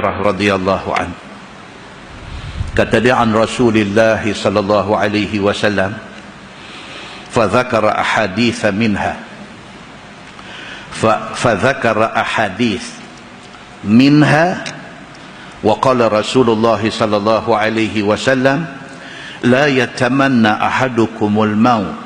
radhiyallahu an. Kata dia an Rasulillah sallallahu alaihi wasallam, fadzakara ahadits minha fadzakara ahadits minha wa qala Rasulullah sallallahu alaihi wasallam la yatamanna ahadukumul maut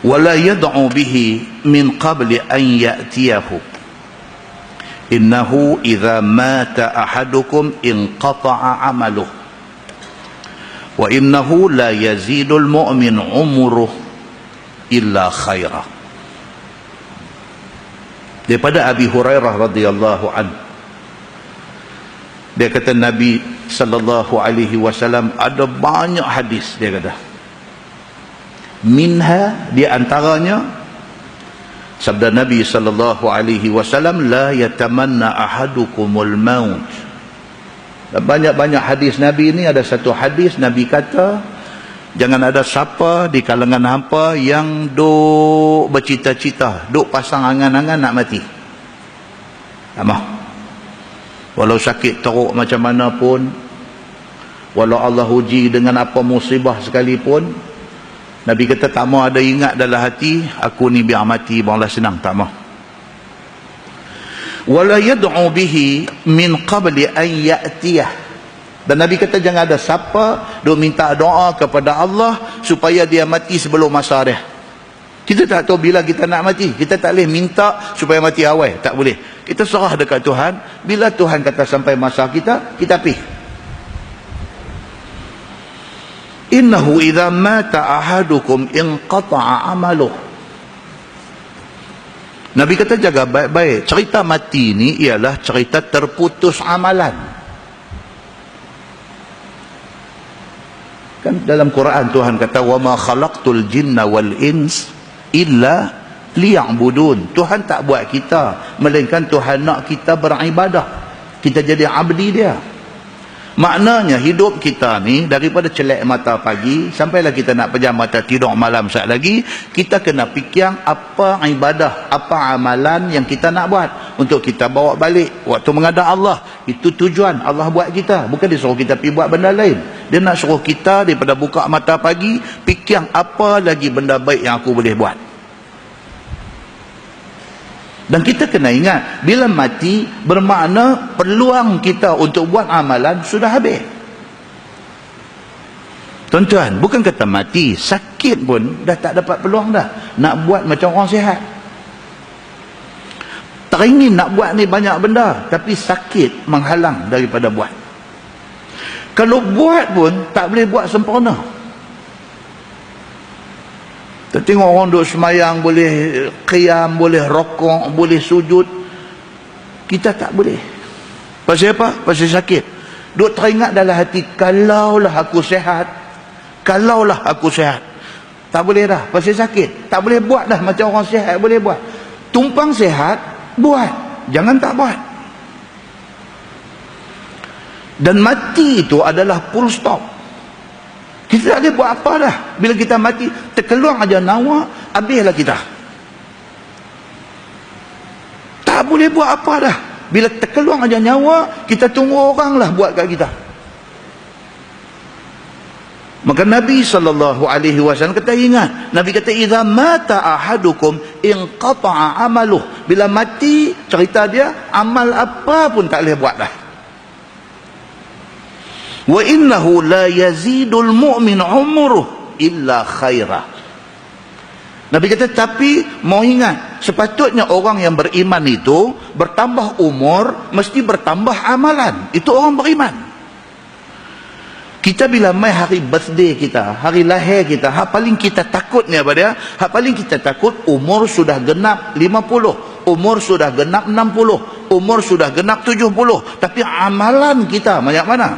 wa la yad'u bihi min qabli an ya'tiyahu innahu idza mata ahadukum inqata'a amaluh wa innahu la yazidul mu'min umruh illa khaira. Daripada Abi Hurairah radhiyallahu anhu, dia kata Nabi sallallahu alaihi wasallam ada banyak hadis, dia kata minha, di antaranya sabda Nabi sallallahu alaihi wasallam, la yatamanna ahadukumul maut. Banyak-banyak hadis Nabi ini, ada satu hadis Nabi kata, jangan ada siapa di kalangan hampa yang duk bercita-cita, duk pasang angan-angan nak mati. Tak mahu. Walau sakit teruk macam mana pun, walau Allah uji dengan apa musibah sekalipun, Nabi kata tak mau ada ingat dalam hati, aku ni biar mati barulah senang, tak mau. Wala yad'u bihi min qabli an ya'tiyah. Dan Nabi kata jangan ada siapa duk minta doa kepada Allah supaya dia mati sebelum masa dia. Kita tak tahu bila kita nak mati. Kita tak boleh minta supaya mati awal, tak boleh. Kita serah dekat Tuhan. Bila Tuhan kata sampai masa kita, kita pergi. Innahu idza mata ahadukum inqata'a amaluh. Nabi kata jaga baik-baik. Cerita mati ni ialah cerita terputus amalan. Kan dalam Quran Tuhan kata wa ma khalaqtul jinna wal ins illa liya'budun. Tuhan tak buat kita melainkan Tuhan nak kita beribadah. Kita jadi abdi dia. Maknanya hidup kita ni daripada celak mata pagi sampailah kita nak pejam mata tidur malam sat lagi, kita kena fikir apa ibadah, apa amalan yang kita nak buat untuk kita bawa balik waktu menghadap Allah. Itu tujuan Allah buat kita, bukan dia suruh kita pergi buat benda lain. Dia nak suruh kita daripada buka mata pagi fikir apa lagi benda baik yang aku boleh buat. Dan kita kena ingat, bila mati bermakna peluang kita untuk buat amalan sudah habis. Tuan-tuan, bukan kata mati, sakit pun dah tak dapat peluang dah. Nak buat macam orang sihat. Teringin nak buat ni banyak benda, tapi sakit menghalang daripada buat. Kalau buat pun tak boleh buat sempurna. Kita tengok orang duduk semayang, boleh qiyam, boleh rokok, boleh sujud. Kita tak boleh. Pasal apa? Pasal sakit. Duk teringat dalam hati, kalaulah aku sihat, kalaulah aku sihat. Tak boleh dah, pasal sakit. Tak boleh buat dah macam orang sihat boleh buat. Tumpang sihat, buat. Jangan tak buat. Dan mati itu adalah full stop. Kita tak boleh buat apa dah. Bila kita mati, terkeluar aja nyawa, habislah kita. Tak boleh buat apa dah. Bila terkeluar aja nyawa, kita tunggu orang lah buat kat kita. Maka Nabi SAW kata ingat. Nabi kata, idza mata ahadukum inqata'a amaluh. Bila mati, cerita dia, amal apa pun tak boleh buat dah. Wa innahu la yazidul mu'min umruh illa khaira. Nabi kata, tapi mau ingat, sepatutnya orang yang beriman itu bertambah umur mesti bertambah amalan. Itu orang beriman. Kita bila mai hari birthday kita, hari lahir kita, hak paling kita takut ni apa dia? Hak paling kita takut umur sudah genap 50, umur sudah genap 60, umur sudah genap 70, tapi amalan kita banyak mana?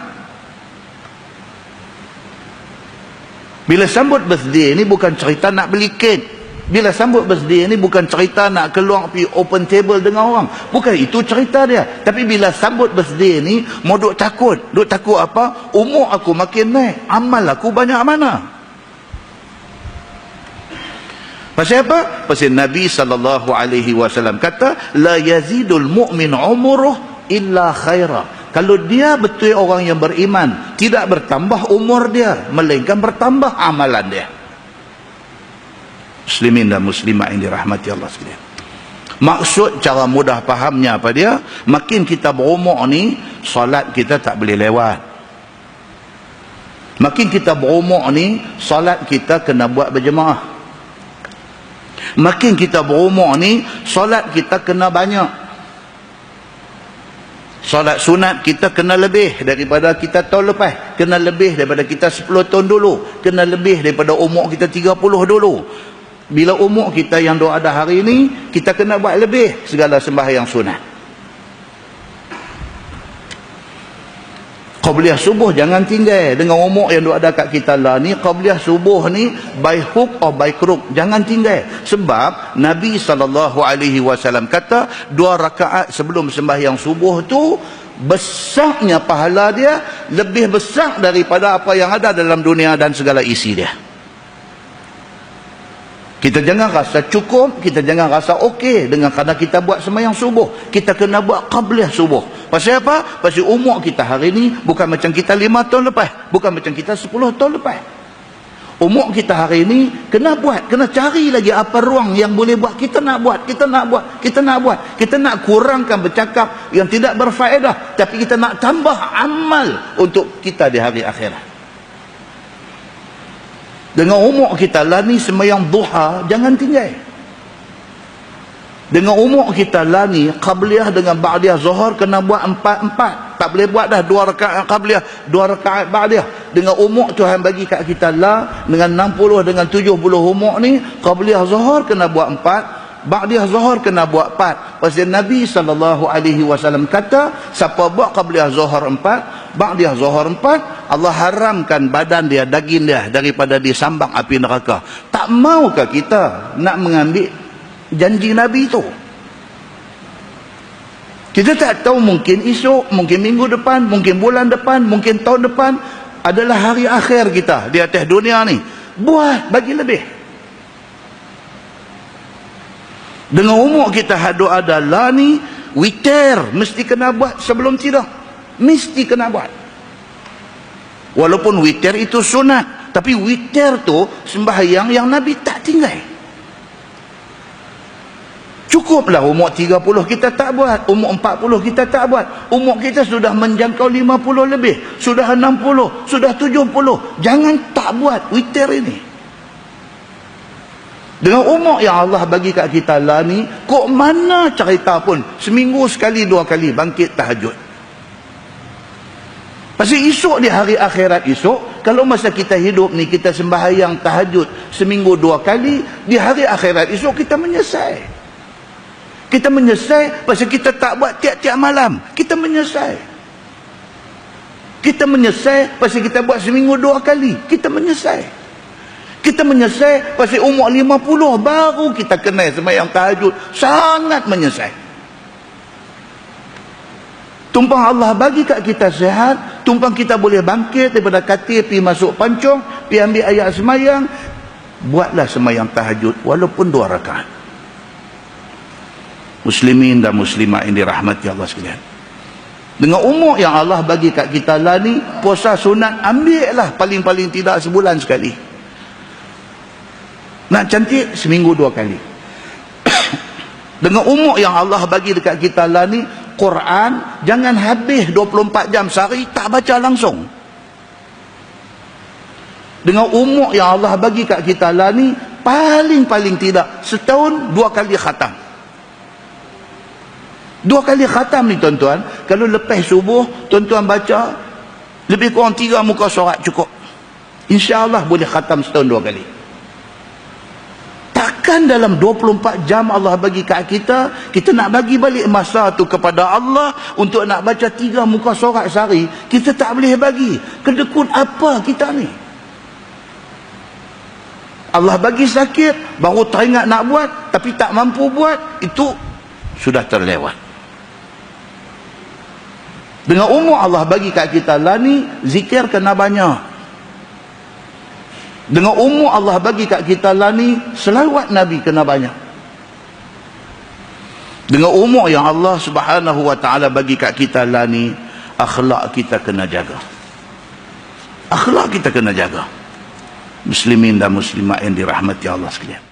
Bila sambut birthday ni bukan cerita nak beli kek. Bila sambut birthday ni bukan cerita nak keluar pergi open table dengan orang. Bukan itu cerita dia. Tapi bila sambut birthday ni mau duk takut. Duk takut apa? Umur aku makin naik, amal aku banyak mana? Pasal apa? Pasal Nabi SAW kata, la yazidul mu'min umuruh illa khaira. Kalau dia betul orang yang beriman, tidak bertambah umur dia, melainkan bertambah amalan dia. Muslimin dan muslimat yang dirahmati Allah sekalian. Maksud cara mudah fahamnya apa dia? Makin kita berumur ni, solat kita tak boleh lewat. Makin kita berumur ni, solat kita kena buat berjemaah. Makin kita berumur ni, solat kita kena banyak. Solat sunat kita kena lebih daripada kita tahun lepas. Kena lebih daripada kita 10 tahun dulu. Kena lebih daripada umur kita 30 dulu. Bila umur kita yang doa ada hari ini, kita kena buat lebih segala sembahyang sunat. Qabliyah subuh jangan tinggal. Dengan umur yang doa ada kat kita lah ni, qabliyah subuh ni by hook or by crook, jangan tinggal. Sebab Nabi SAW kata 2 rakaat sebelum sembahyang subuh tu, besarnya pahala dia lebih besar daripada apa yang ada dalam dunia dan segala isi dia. Kita jangan rasa cukup, kita jangan rasa okey dengan kerana kita buat sembahyang subuh. Kita kena buat qabliyah subuh. Pasal apa? Pasal umur kita hari ni bukan macam kita 5 tahun lepas, bukan macam kita 10 tahun lepas. Umur kita hari ni kena buat, kena cari lagi apa ruang yang boleh buat. Kita nak buat, kita nak buat, kita nak buat. Kita nak kurangkan bercakap yang tidak berfaedah, tapi kita nak tambah amal untuk kita di hari akhirat. Dengan umur kita lah ni sembahyang duha jangan tinggal. Dengan umur kita lah ni qabliyah dengan ba'diyah zuhur kena buat 4-4. Tak boleh buat dah 2 rakaat qabliyah, 2 rakaat ba'diyah. Dengan umur Tuhan bagi kat kita lah, dengan 60 dengan 70 umur ni, qabliyah zuhur kena buat 4, ba'diyah zuhur kena buat 4. Pasal Nabi SAW kata, siapa buat qabliyah zuhur 4, ba'diyah zuhur 4, Allah haramkan badan dia, daging dia daripada disambang api neraka. Tak maukah kita nak mengambil janji Nabi tu? Kita tak tahu, mungkin esok, mungkin minggu depan, mungkin bulan depan, mungkin tahun depan adalah hari akhir kita di atas dunia ni. Buat, bagi lebih. Dengan umur kita hadut adalah ni, witir mesti kena buat sebelum tidur. Mesti kena buat. Walaupun witir itu sunat, tapi witir tu sembahyang yang Nabi tak tinggal. Cukuplah umur 30 kita tak buat, umur 40 kita tak buat, umur kita sudah menjangkau 50 lebih, sudah 60, sudah 70, jangan tak buat witir ini. Dengan umur yang Allah bagi kat kita lah ni, kok mana cerita pun seminggu sekali 2 kali bangkit tahajud. Pasal esok di hari akhirat esok, kalau masa kita hidup ni kita sembahyang tahajud seminggu 2 kali, di hari akhirat esok kita menyesal. Kita menyesal pasal kita tak buat tiap-tiap malam. Kita menyesal. Kita menyesal pasal kita buat seminggu 2 kali. Kita menyesal. Kita menyesal pasal umur 50 baru kita kenal sembahyang tahajud. Sangat menyesal. Tumpang Allah bagi kat kita sihat, tumpang kita boleh bangkit daripada katil, pergi masuk pancung, pergi ambil ayat semayang, buatlah semayang tahajud walaupun 2 rakaat. Muslimin dan muslimat yang dirahmati Allah sekalian. Dengan umur yang Allah bagi kat kita lah ni, puasa sunat ambil lah paling-paling tidak sebulan sekali. Nak cantik seminggu 2 kali. Dengan umur yang Allah bagi dekat kita lah ni, Quran jangan habis 24 jam sehari tak baca langsung. Dengan umur yang Allah bagi kat kita lah ni, paling-paling tidak setahun 2 kali khatam. 2 kali khatam ni tuan-tuan, kalau lepas subuh tuan-tuan baca lebih kurang 3 muka surat cukup. InsyaAllah boleh khatam setahun 2 kali. Takkan dalam 24 jam Allah bagi kat kita, kita nak bagi balik masa tu kepada Allah untuk nak baca 3 muka surat sehari, kita tak boleh bagi. Kedekut apa kita ni? Allah bagi sakit, baru teringat nak buat tapi tak mampu buat, itu sudah terlewat. Dengan umur Allah bagi kat kita lah ni, zikir kena banyak. Dengan umur Allah bagi kat kita lah ni, selawat Nabi kena banyak. Dengan umur yang Allah Subhanahu wa taala bagi kat kita lah ni, akhlak kita kena jaga. Akhlak kita kena jaga. Muslimin dan muslimat yang dirahmati Allah sekalian.